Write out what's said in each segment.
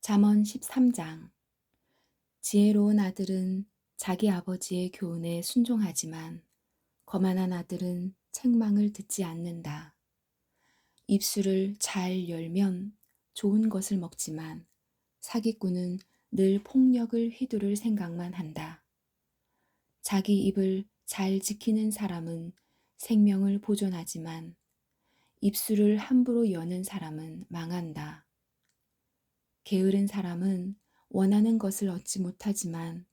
잠언 13장. 지혜로운 아들은 자기 아버지의 교훈에 순종하지만 거만한 아들은 책망을 듣지 않는다. 입술을 잘 열면 좋은 것을 먹지만 사기꾼은 늘 폭력을 휘두를 생각만 한다. 자기 입을 잘 지키는 사람은 생명을 보존하지만 입술을 함부로 여는 사람은 망한다. 게으른 사람은 원하는 것을 얻지 못하지만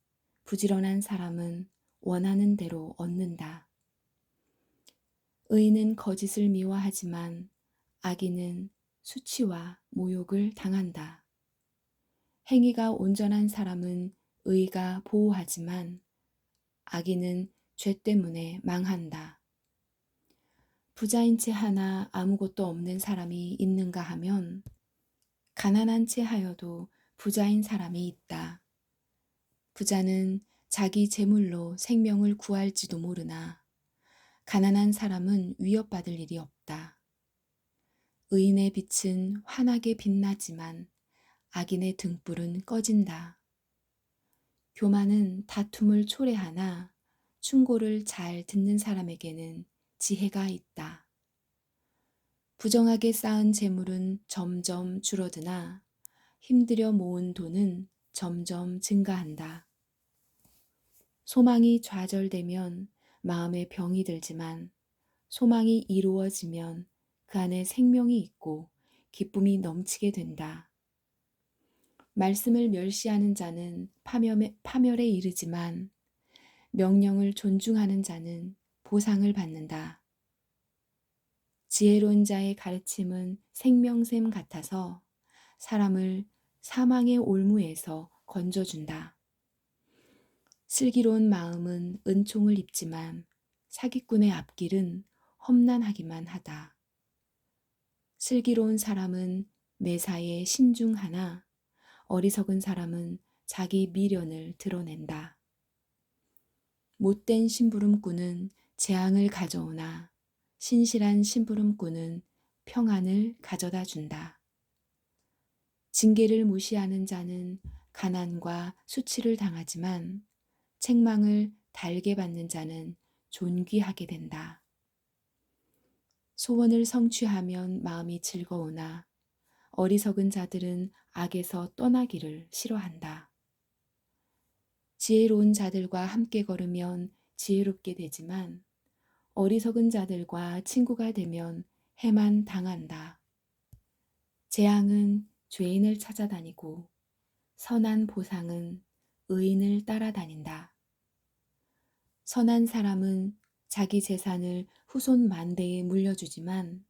부지런한 사람은 원하는 대로 얻는다. 의인은 거짓을 미워하지만 악인은 수치와 모욕을 당한다. 행위가 온전한 사람은 의가 보호하지만 악인은 죄 때문에 망한다. 부자인 채 하나 아무것도 없는 사람이 있는가 하면 가난한 채 하여도 부자인 사람이 있다. 부자는 자기 재물로 생명을 구할지도 모르나 가난한 사람은 위협받을 일이 없다. 의인의 빛은 환하게 빛나지만 악인의 등불은 꺼진다. 교만은 다툼을 초래하나 충고를 잘 듣는 사람에게는 지혜가 있다. 부정하게 쌓은 재물은 점점 줄어드나 힘들여 모은 돈은 점점 증가한다. 소망이 좌절되면 마음에 병이 들지만 소망이 이루어지면 그 안에 생명이 있고 기쁨이 넘치게 된다. 말씀을 멸시하는 자는 파멸에 이르지만 명령을 존중하는 자는 보상을 받는다. 지혜로운 자의 가르침은 생명샘 같아서 사람을 사망의 올무에서 건져준다. 슬기로운 마음은 은총을 입지만 사기꾼의 앞길은 험난하기만 하다. 슬기로운 사람은 매사에 신중하나 어리석은 사람은 자기 미련을 드러낸다. 못된 심부름꾼은 재앙을 가져오나 신실한 심부름꾼은 평안을 가져다 준다. 징계를 무시하는 자는 가난과 수치를 당하지만 책망을 달게 받는 자는 존귀하게 된다. 소원을 성취하면 마음이 즐거우나 어리석은 자들은 악에서 떠나기를 싫어한다. 지혜로운 자들과 함께 걸으면 지혜롭게 되지만 어리석은 자들과 친구가 되면 해만 당한다. 재앙은 죄인을 찾아다니고 선한 보상은 의인을 따라다닌다. 선한 사람은 자기 재산을 후손 만대에 물려주지만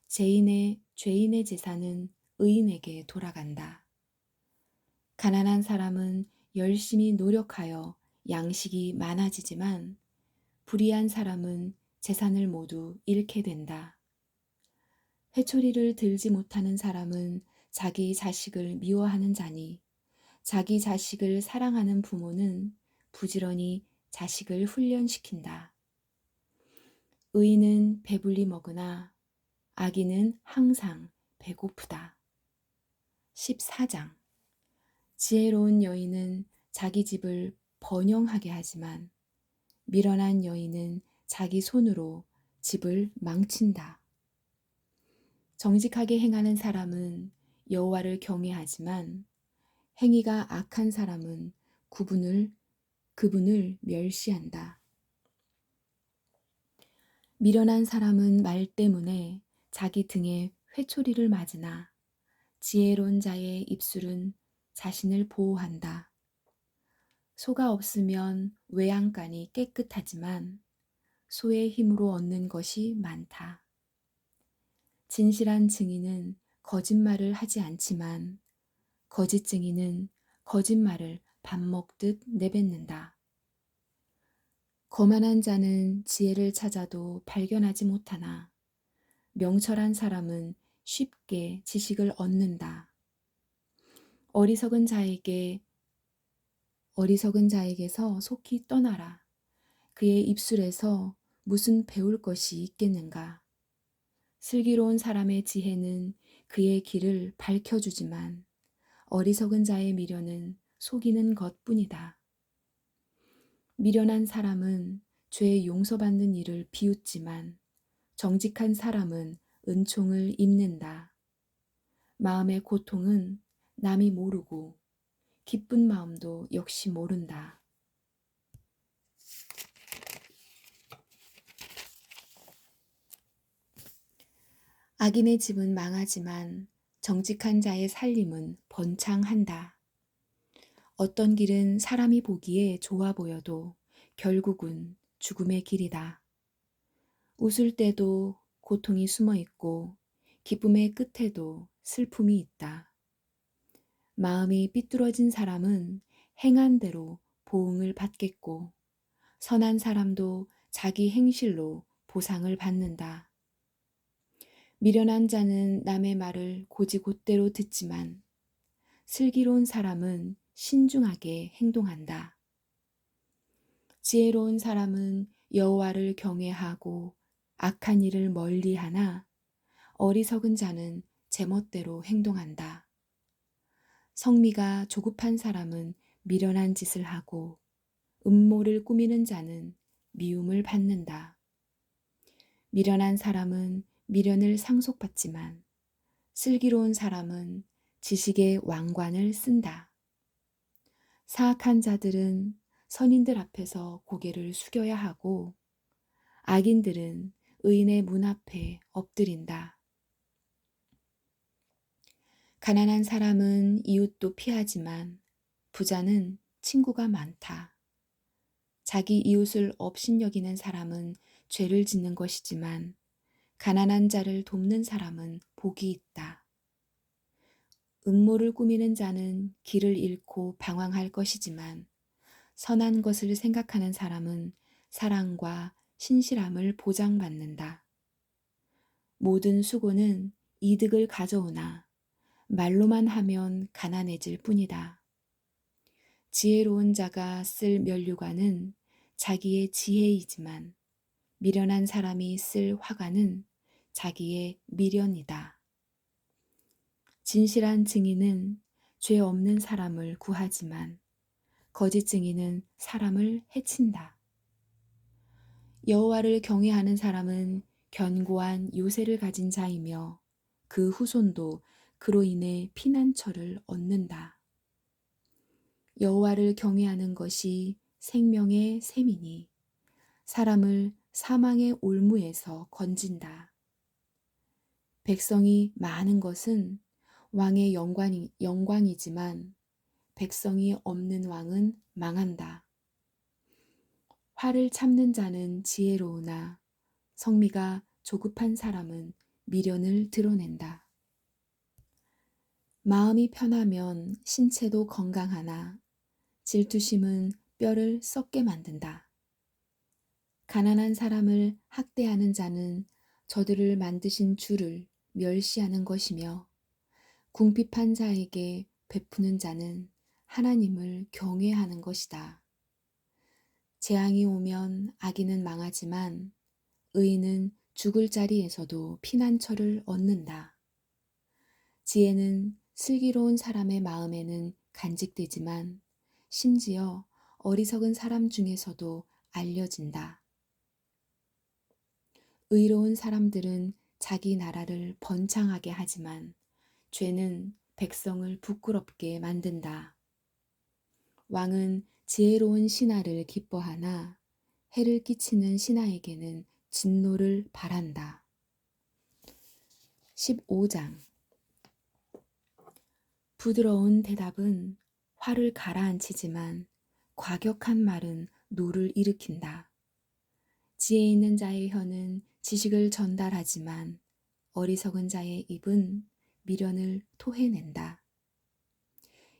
죄인의 재산은 의인에게 돌아간다. 가난한 사람은 열심히 노력하여 양식이 많아지지만 불의한 사람은 재산을 모두 잃게 된다. 회초리를 들지 못하는 사람은 자기 자식을 미워하는 자니 자기 자식을 사랑하는 부모는 부지런히 자식을 훈련시킨다. 의인은 배불리 먹으나 악인은 항상 배고프다. 14장. 지혜로운 여인은 자기 집을 번영하게 하지만 미련한 여인은 자기 손으로 집을 망친다. 정직하게 행하는 사람은 여호와를 경외하지만 행위가 악한 사람은 그분을 멸시한다. 미련한 사람은 말 때문에 자기 등에 회초리를 맞으나 지혜로운 자의 입술은 자신을 보호한다. 소가 없으면 외양간이 깨끗하지만 소의 힘으로 얻는 것이 많다. 진실한 증인은 거짓말을 하지 않지만 거짓 증인은 거짓말을 밥 먹듯 내뱉는다. 거만한 자는 지혜를 찾아도 발견하지 못하나 명철한 사람은 쉽게 지식을 얻는다. 어리석은 자에게서 속히 떠나라. 그의 입술에서 무슨 배울 것이 있겠는가. 슬기로운 사람의 지혜는 그의 길을 밝혀주지만 어리석은 자의 미련은 속이는 것뿐이다. 미련한 사람은 죄의 용서받는 일을 비웃지만 정직한 사람은 은총을 입는다. 마음의 고통은 남이 모르고 기쁜 마음도 역시 모른다. 악인의 집은 망하지만 정직한 자의 살림은 번창한다. 어떤 길은 사람이 보기에 좋아 보여도 결국은 죽음의 길이다. 웃을 때도 고통이 숨어 있고 기쁨의 끝에도 슬픔이 있다. 마음이 삐뚤어진 사람은 행한 대로 보응을 받겠고 선한 사람도 자기 행실로 보상을 받는다. 미련한 자는 남의 말을 곧이곧대로 듣지만 슬기로운 사람은 신중하게 행동한다. 지혜로운 사람은 여호와를 경외하고 악한 일을 멀리하나 어리석은 자는 제멋대로 행동한다. 성미가 조급한 사람은 미련한 짓을 하고 음모를 꾸미는 자는 미움을 받는다. 미련한 사람은 미련을 상속받지만 슬기로운 사람은 지식의 왕관을 쓴다. 사악한 자들은 선인들 앞에서 고개를 숙여야 하고 악인들은 의인의 문 앞에 엎드린다. 가난한 사람은 이웃도 피하지만 부자는 친구가 많다. 자기 이웃을 업신여기는 사람은 죄를 짓는 것이지만 가난한 자를 돕는 사람은 복이 있다. 음모를 꾸미는 자는 길을 잃고 방황할 것이지만 선한 것을 생각하는 사람은 사랑과 신실함을 보장받는다. 모든 수고는 이득을 가져오나 말로만 하면 가난해질 뿐이다. 지혜로운 자가 쓸 면류관은 자기의 지혜이지만 미련한 사람이 쓸 화관은 자기의 미련이다. 진실한 증인은 죄 없는 사람을 구하지만 거짓 증인은 사람을 해친다. 여호와를 경외하는 사람은 견고한 요새를 가진 자이며 그 후손도 그로 인해 피난처를 얻는다. 여호와를 경외하는 것이 생명의 샘이니 사람을 사망의 올무에서 건진다. 백성이 많은 것은 왕의 영광이지만 백성이 없는 왕은 망한다. 화를 참는 자는 지혜로우나 성미가 조급한 사람은 미련을 드러낸다. 마음이 편하면 신체도 건강하나 질투심은 뼈를 썩게 만든다. 가난한 사람을 학대하는 자는 저들을 만드신 주를 멸시하는 것이며 궁핍한 자에게 베푸는 자는 하나님을 경외하는 것이다. 재앙이 오면 악인은 망하지만 의인은 죽을 자리에서도 피난처를 얻는다. 지혜는 슬기로운 사람의 마음에는 간직되지만 심지어 어리석은 사람 중에서도 알려진다. 의로운 사람들은 자기 나라를 번창하게 하지만 죄는 백성을 부끄럽게 만든다. 왕은 지혜로운 신하를 기뻐하나 해를 끼치는 신하에게는 진노를 바란다. 15장 부드러운 대답은 화를 가라앉히지만 과격한 말은 노를 일으킨다. 지혜 있는 자의 혀는 지식을 전달하지만 어리석은 자의 입은 미련을 토해낸다.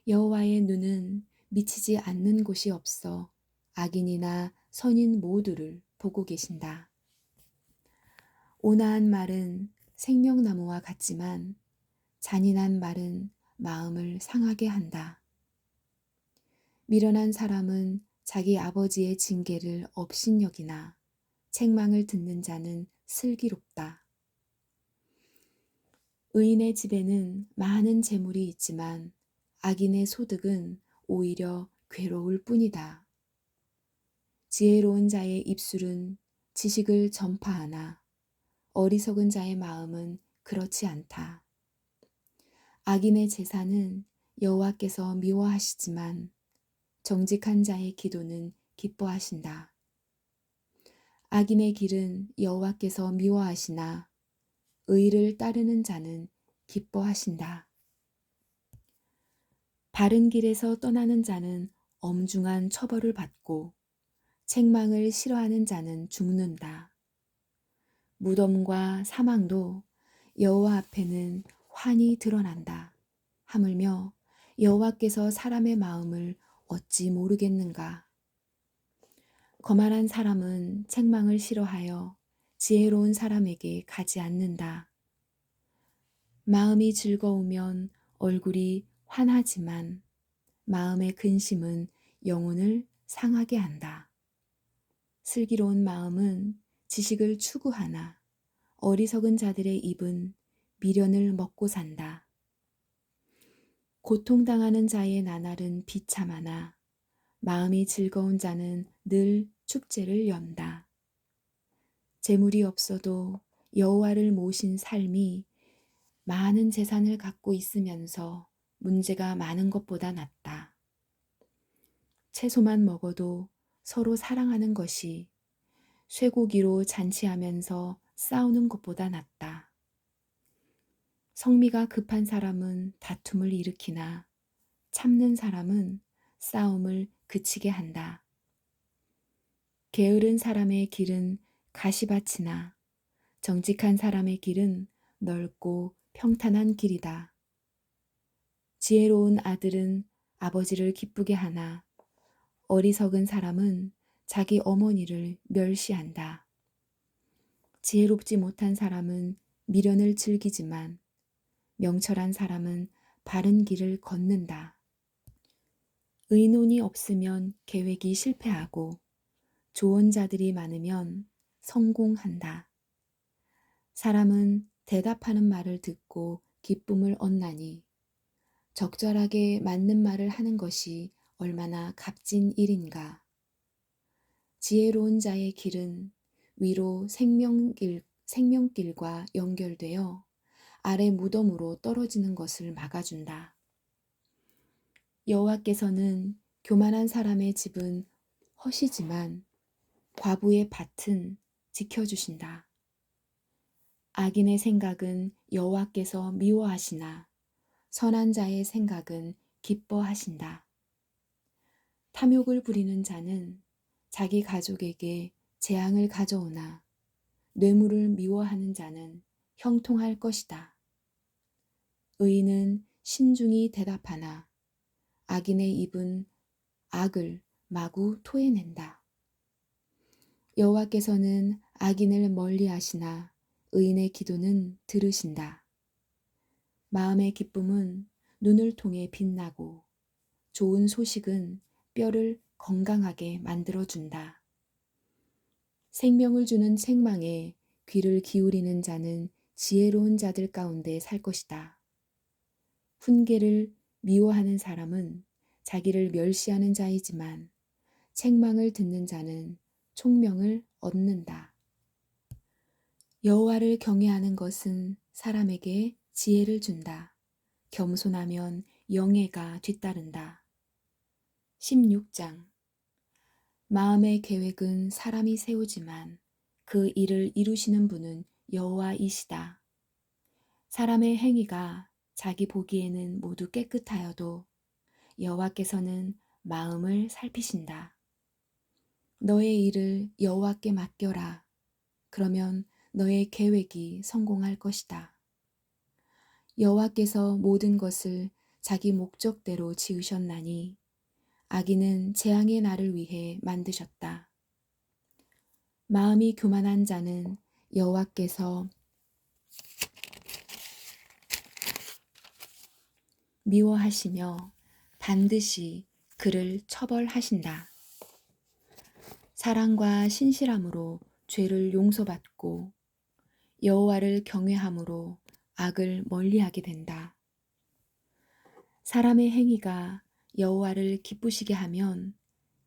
여호와의 눈은 미치지 않는 곳이 없어 악인이나 선인 모두를 보고 계신다. 온화한 말은 생명나무와 같지만 잔인한 말은 마음을 상하게 한다. 미련한 사람은 자기 아버지의 징계를 업신여기나 책망을 듣는 자는 슬기롭다. 의인의 집에는 많은 재물이 있지만 악인의 소득은 오히려 괴로울 뿐이다. 지혜로운 자의 입술은 지식을 전파하나 어리석은 자의 마음은 그렇지 않다. 악인의 제사는 여호와께서 미워하시지만 정직한 자의 기도는 기뻐하신다. 악인의 길은 여호와께서 미워하시나 의를 따르는 자는 기뻐하신다. 바른 길에서 떠나는 자는 엄중한 처벌을 받고 책망을 싫어하는 자는 죽는다. 무덤과 사망도 여호와 앞에는 환히 드러난다. 하물며 여호와께서 사람의 마음을 어찌 모르겠는가. 거만한 사람은 책망을 싫어하여 지혜로운 사람에게 가지 않는다. 마음이 즐거우면 얼굴이 환하지만 마음의 근심은 영혼을 상하게 한다. 슬기로운 마음은 지식을 추구하나 어리석은 자들의 입은 미련을 먹고 산다. 고통당하는 자의 나날은 비참하나 마음이 즐거운 자는 늘 축제를 연다. 재물이 없어도 여호와를 모신 삶이 많은 재산을 갖고 있으면서 문제가 많은 것보다 낫다. 채소만 먹어도 서로 사랑하는 것이 쇠고기로 잔치하면서 싸우는 것보다 낫다. 성미가 급한 사람은 다툼을 일으키나 참는 사람은 싸움을 그치게 한다. 게으른 사람의 길은 가시밭이나 정직한 사람의 길은 넓고 평탄한 길이다. 지혜로운 아들은 아버지를 기쁘게 하나 어리석은 사람은 자기 어머니를 멸시한다. 지혜롭지 못한 사람은 미련을 즐기지만 명철한 사람은 바른 길을 걷는다. 의논이 없으면 계획이 실패하고 조언자들이 많으면 성공한다. 사람은 대답하는 말을 듣고 기쁨을 얻나니 적절하게 맞는 말을 하는 것이 얼마나 값진 일인가. 지혜로운 자의 길은 위로 생명길과 연결되어 아래 무덤으로 떨어지는 것을 막아준다. 여호와께서는 교만한 사람의 집은 허시지만 과부의 밭은 지켜주신다. 악인의 생각은 여호와께서 미워하시나 선한 자의 생각은 기뻐하신다. 탐욕을 부리는 자는 자기 가족에게 재앙을 가져오나 뇌물을 미워하는 자는 형통할 것이다. 의인은 신중히 대답하나 악인의 입은 악을 마구 토해낸다. 여호와께서는 악인을 멀리하시나 의인의 기도는 들으신다. 마음의 기쁨은 눈을 통해 빛나고 좋은 소식은 뼈를 건강하게 만들어준다. 생명을 주는 책망에 귀를 기울이는 자는 지혜로운 자들 가운데 살 것이다. 훈계를 미워하는 사람은 자기를 멸시하는 자이지만 책망을 듣는 자는 총명을 얻는다. 여호와를 경외하는 것은 사람에게 지혜를 준다. 겸손하면 영예가 뒤따른다. 16장 마음의 계획은 사람이 세우지만 그 일을 이루시는 분은 여호와이시다. 사람의 행위가 자기 보기에는 모두 깨끗하여도 여호와께서는 마음을 살피신다. 너의 일을 여호와께 맡겨라. 그러면 너의 계획이 성공할 것이다. 여호와께서 모든 것을 자기 목적대로 지으셨나니 악인은 재앙의 날을 위해 만드셨다. 마음이 교만한 자는 여호와께서 미워하시며 반드시 그를 처벌하신다. 사랑과 신실함으로 죄를 용서받고 여호와를 경외함으로 악을 멀리하게 된다. 사람의 행위가 여호와를 기쁘시게 하면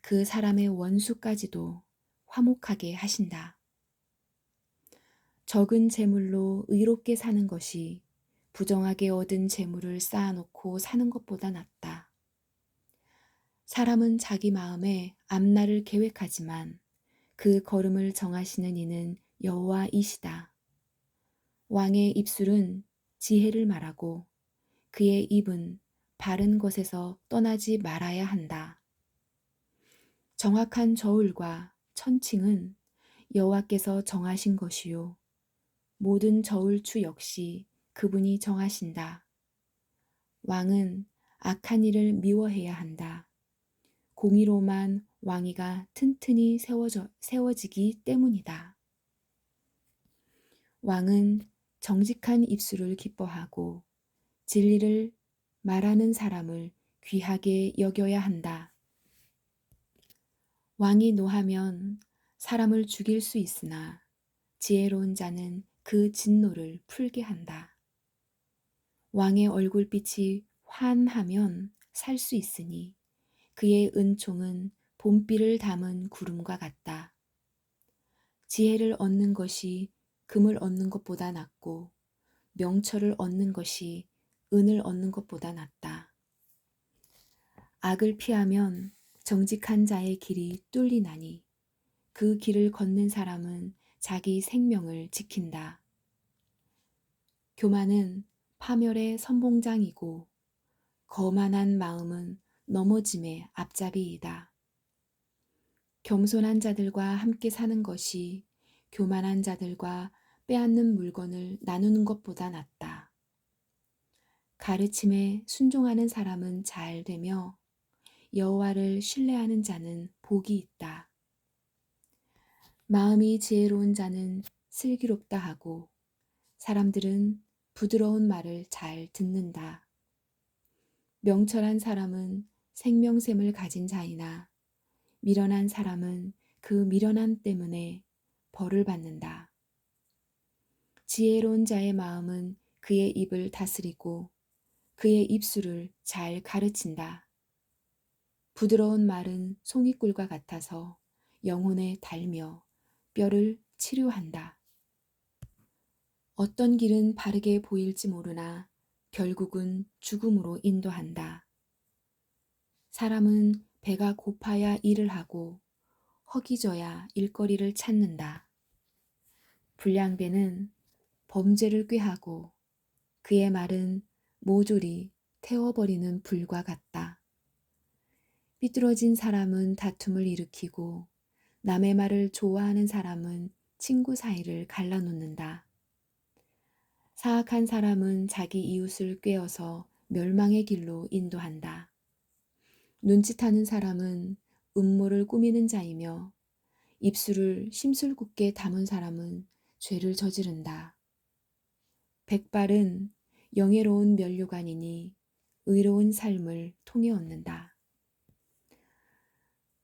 그 사람의 원수까지도 화목하게 하신다. 적은 재물로 의롭게 사는 것이 부정하게 얻은 재물을 쌓아놓고 사는 것보다 낫다. 사람은 자기 마음에 앞날을 계획하지만 그 걸음을 정하시는 이는 여호와이시다. 왕의 입술은 지혜를 말하고 그의 입은 바른 것에서 떠나지 말아야 한다. 정확한 저울과 천칭은 여호와께서 정하신 것이요 모든 저울추 역시 그분이 정하신다. 왕은 악한 일을 미워해야 한다. 공의로만 왕위가 튼튼히 세워지기 때문이다. 왕은 정직한 입술을 기뻐하고 진리를 말하는 사람을 귀하게 여겨야 한다. 왕이 노하면 사람을 죽일 수 있으나 지혜로운 자는 그 진노를 풀게 한다. 왕의 얼굴빛이 환하면 살 수 있으니 그의 은총은 봄비를 담은 구름과 같다. 지혜를 얻는 것이 금을 얻는 것보다 낫고 명철을 얻는 것이 은을 얻는 것보다 낫다. 악을 피하면 정직한 자의 길이 뚫리나니 그 길을 걷는 사람은 자기 생명을 지킨다. 교만은 파멸의 선봉장이고 거만한 마음은 넘어짐의 앞잡이이다. 겸손한 자들과 함께 사는 것이 교만한 자들과 빼앗는 물건을 나누는 것보다 낫다. 가르침에 순종하는 사람은 잘 되며 여호와를 신뢰하는 자는 복이 있다. 마음이 지혜로운 자는 슬기롭다 하고 사람들은 부드러운 말을 잘 듣는다. 명철한 사람은 생명샘을 가진 자이나 미련한 사람은 그 미련함 때문에 벌을 받는다. 지혜로운 자의 마음은 그의 입을 다스리고 그의 입술을 잘 가르친다. 부드러운 말은 송이꿀과 같아서 영혼에 달며 뼈를 치료한다. 어떤 길은 바르게 보일지 모르나 결국은 죽음으로 인도한다. 사람은 배가 고파야 일을 하고 허기져야 일거리를 찾는다. 불량배는 범죄를 꾀하고 그의 말은 모조리 태워버리는 불과 같다. 삐뚤어진 사람은 다툼을 일으키고 남의 말을 좋아하는 사람은 친구 사이를 갈라놓는다. 사악한 사람은 자기 이웃을 꾀어서 멸망의 길로 인도한다. 눈짓하는 사람은 음모를 꾸미는 자이며 입술을 심술궂게 담은 사람은 죄를 저지른다. 백발은 영예로운 면류관이니 의로운 삶을 통해 얻는다.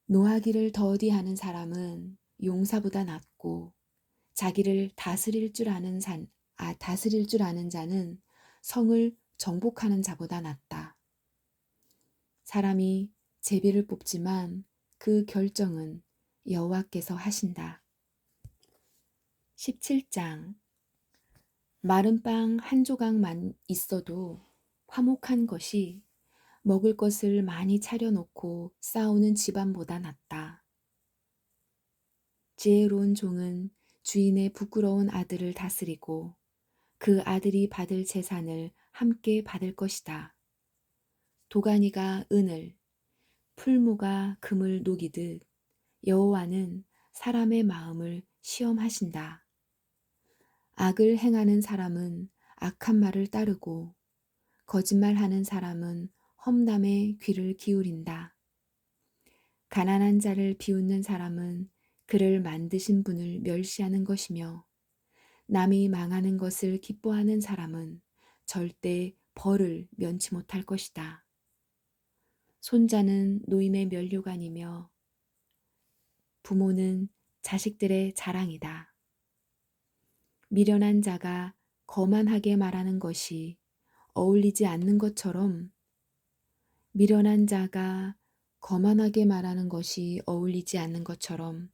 노하기를 더디하는 사람은 용사보다 낫고 자기를 다스릴 줄 아는 자는 성을 정복하는 자보다 낫다. 사람이 제비를 뽑지만 그 결정은 여호와께서 하신다. 17장 마른 빵 한 조각만 있어도 화목한 것이 먹을 것을 많이 차려놓고 싸우는 집안보다 낫다. 지혜로운 종은 주인의 부끄러운 아들을 다스리고 그 아들이 받을 재산을 함께 받을 것이다. 도가니가 은을, 풀무가 금을 녹이듯 여호와는 사람의 마음을 시험하신다. 악을 행하는 사람은 악한 말을 따르고 거짓말하는 사람은 험담에 귀를 기울인다. 가난한 자를 비웃는 사람은 그를 만드신 분을 멸시하는 것이며 남이 망하는 것을 기뻐하는 사람은 절대 벌을 면치 못할 것이다. 손자는 노인의 면류관이며 부모는 자식들의 자랑이다. 미련한 자가 거만하게 말하는 것이 어울리지 않는 것처럼 미련한 자가 거만하게 말하는 것이 어울리지 않는 것처럼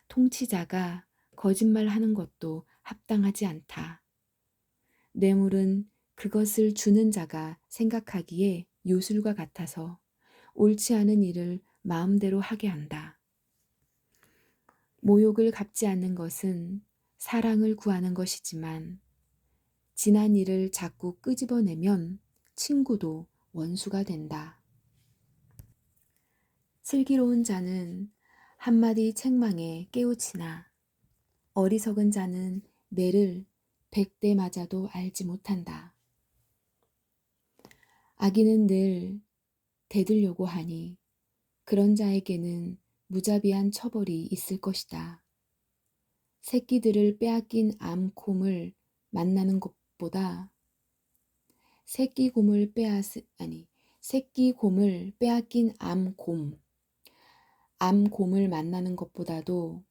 통치자가 거짓말하는 것도 합당하지 않다. 뇌물은 그것을 주는 자가 생각하기에 요술과 같아서 옳지 않은 일을 마음대로 하게 한다. 모욕을 갚지 않는 것은 사랑을 구하는 것이지만 지난 일을 자꾸 끄집어내면 친구도 원수가 된다. 슬기로운 자는 한마디 책망에 깨우치나 어리석은 자는 매를 100대 맞아도 알지 못한다. 악인은 늘 대들려고 하니 그런 자에게는 무자비한 처벌이 있을 것이다. 새끼들을 빼앗긴 암곰을 만나는 것보다 새끼 곰을 빼앗긴 암곰을 만나는 것보다도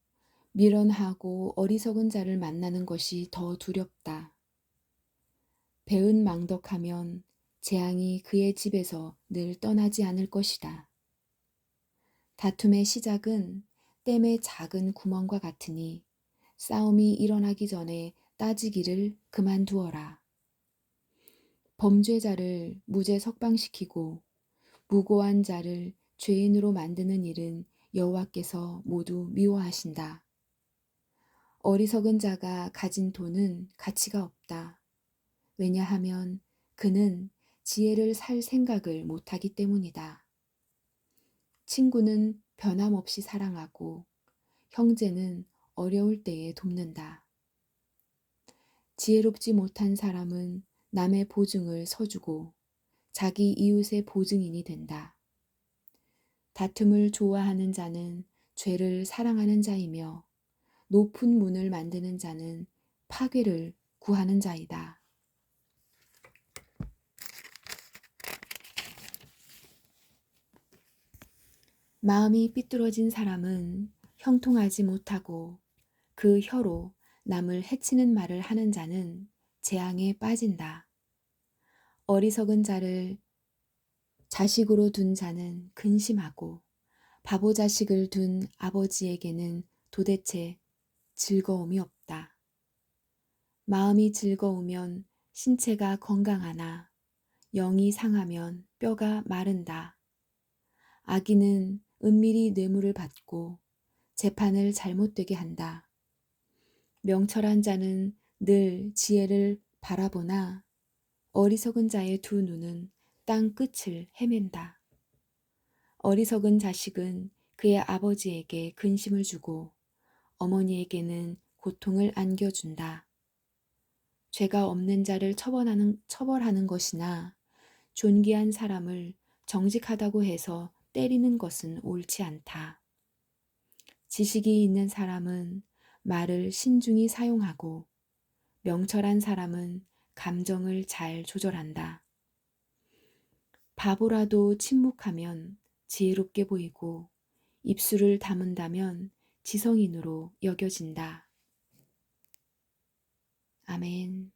미련하고 어리석은 자를 만나는 것이 더 두렵다. 배은 망덕하면 재앙이 그의 집에서 늘 떠나지 않을 것이다. 다툼의 시작은 댐의 작은 구멍과 같으니 싸움이 일어나기 전에 따지기를 그만두어라. 범죄자를 무죄 석방시키고 무고한 자를 죄인으로 만드는 일은 여호와께서 모두 미워하신다. 어리석은 자가 가진 돈은 가치가 없다. 왜냐하면 그는 지혜를 살 생각을 못하기 때문이다. 친구는 변함없이 사랑하고 형제는 어려울 때에 돕는다. 지혜롭지 못한 사람은 남의 보증을 서주고 자기 이웃의 보증인이 된다. 다툼을 좋아하는 자는 죄를 사랑하는 자이며 높은 문을 만드는 자는 파괴를 구하는 자이다. 마음이 삐뚤어진 사람은 형통하지 못하고 그 혀로 남을 해치는 말을 하는 자는 재앙에 빠진다. 어리석은 자를 자식으로 둔 자는 근심하고 바보 자식을 둔 아버지에게는 도대체 즐거움이 없다. 마음이 즐거우면 신체가 건강하나 영이 상하면 뼈가 마른다. 악인은 은밀히 뇌물을 받고 재판을 잘못되게 한다. 명철한 자는 늘 지혜를 바라보나 어리석은 자의 두 눈은 땅 끝을 헤맨다. 어리석은 자식은 그의 아버지에게 근심을 주고 어머니에게는 고통을 안겨준다. 죄가 없는 자를 처벌하는 것이나 존귀한 사람을 정직하다고 해서 때리는 것은 옳지 않다. 지식이 있는 사람은 말을 신중히 사용하고 명철한 사람은 감정을 잘 조절한다. 바보라도 침묵하면 지혜롭게 보이고 입술을 다문다면 지성인으로 여겨진다. 아멘.